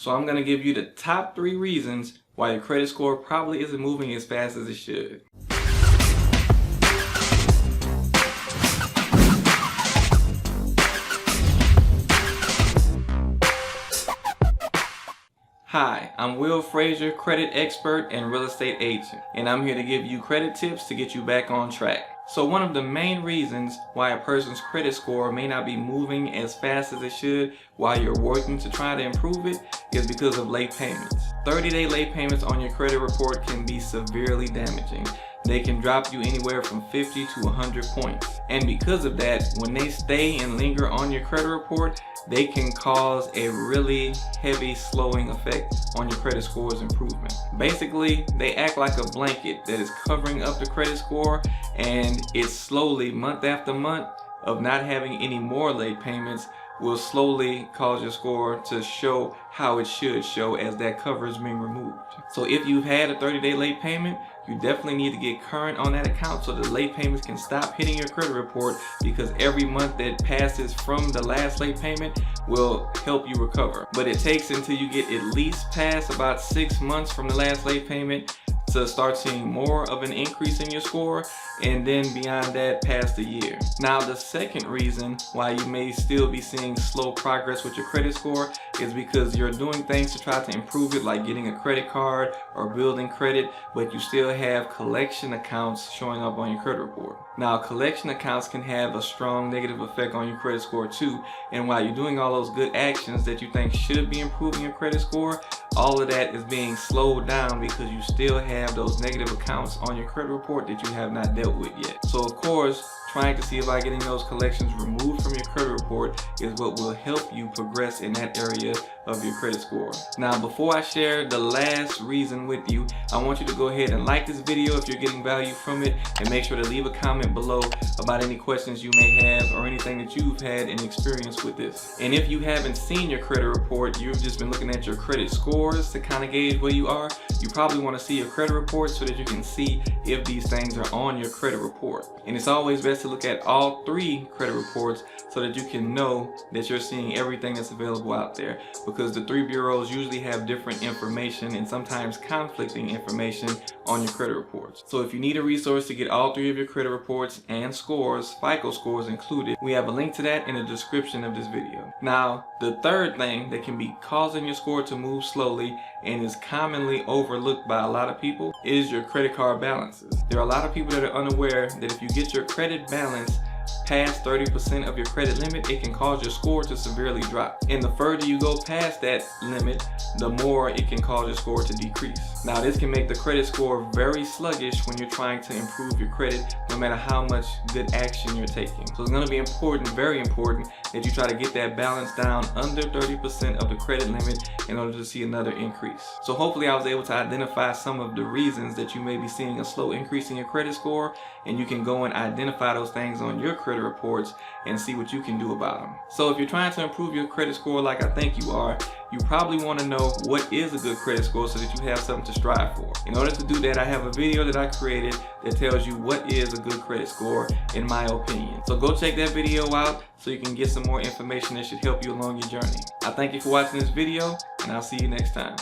So I'm going to give you the top 3 reasons why your credit score probably isn't moving as fast as it should. Hi, I'm Will Frazier, credit expert and real estate agent, and I'm here to give you credit tips to get you back on track. So one of the main reasons why a person's credit score may not be moving as fast as it should while you're working to try to improve it is because of late payments. 30-day late payments on your credit report can be severely damaging. They can drop you anywhere from 50 to 100 points. And because of that, when they stay and linger on your credit report, they can cause a really heavy slowing effect on your credit score's improvement. Basically, they act like a blanket that is covering up the credit score, and it's slowly, month after month, of not having any more late payments will slowly cause your score to show how it should show as that cover is being removed. So if you've had a 30-day late payment, you definitely need to get current on that account so the late payments can stop hitting your credit report, because every month that passes from the last late payment will help you recover. But it takes until you get at least past about 6 months from the last late payment to start seeing more of an increase in your score, and then beyond that past a year. Now the second reason why you may still be seeing slow progress with your credit score is because you're doing things to try to improve it, like getting a credit card or building credit, but you still have collection accounts showing up on your credit report. Now collection accounts can have a strong negative effect on your credit score too, and while you're doing all those good actions that you think should be improving your credit score, all of that is being slowed down because you still have those negative accounts on your credit report that you have not dealt with yet. So of course, trying to see about getting those collections removed from your credit report is what will help you progress in that area of your credit score. Now before I share the last reason with you, I want you to go ahead and like this video if you're getting value from it, and make sure to leave a comment below about any questions you may have or anything that you've had an experience with this. And if you haven't seen your credit report, you've just been looking at your credit scores to kind of gauge where you are, you probably want to see your credit report so that you can see if these things are on your credit report. And it's always best to look at all 3 credit reports so that you can know that you're seeing everything that's available out there, because the 3 bureaus usually have different information and sometimes conflicting information on your credit reports. So if you need a resource to get all 3 of your credit reports and scores, FICO scores included, we have a link to that in the description of this video. Now the third thing that can be causing your score to move slowly and is commonly overlooked by a lot of people is your credit card balances. There are a lot of people that are unaware that if you get your credit balance past 30% of your credit limit, it can cause your score to severely drop. And the further you go past that limit, the more it can cause your score to decrease. Now this can make the credit score very sluggish when you're trying to improve your credit, no matter how much good action you're taking. So it's going to be important, very important, that you try to get that balance down under 30% of the credit limit in order to see another increase. So hopefully I was able to identify some of the reasons that you may be seeing a slow increase in your credit score, and you can go and identify those things on your credit reports and see what you can do about them. So if you're trying to improve your credit score like I think you are, you probably want to know what is a good credit score so that you have something to strive for. In order to do that, I have a video that I created that tells you what is a good credit score in my opinion. So go check that video out so you can get some more information that should help you along your journey. I thank you for watching this video, and I'll see you next time.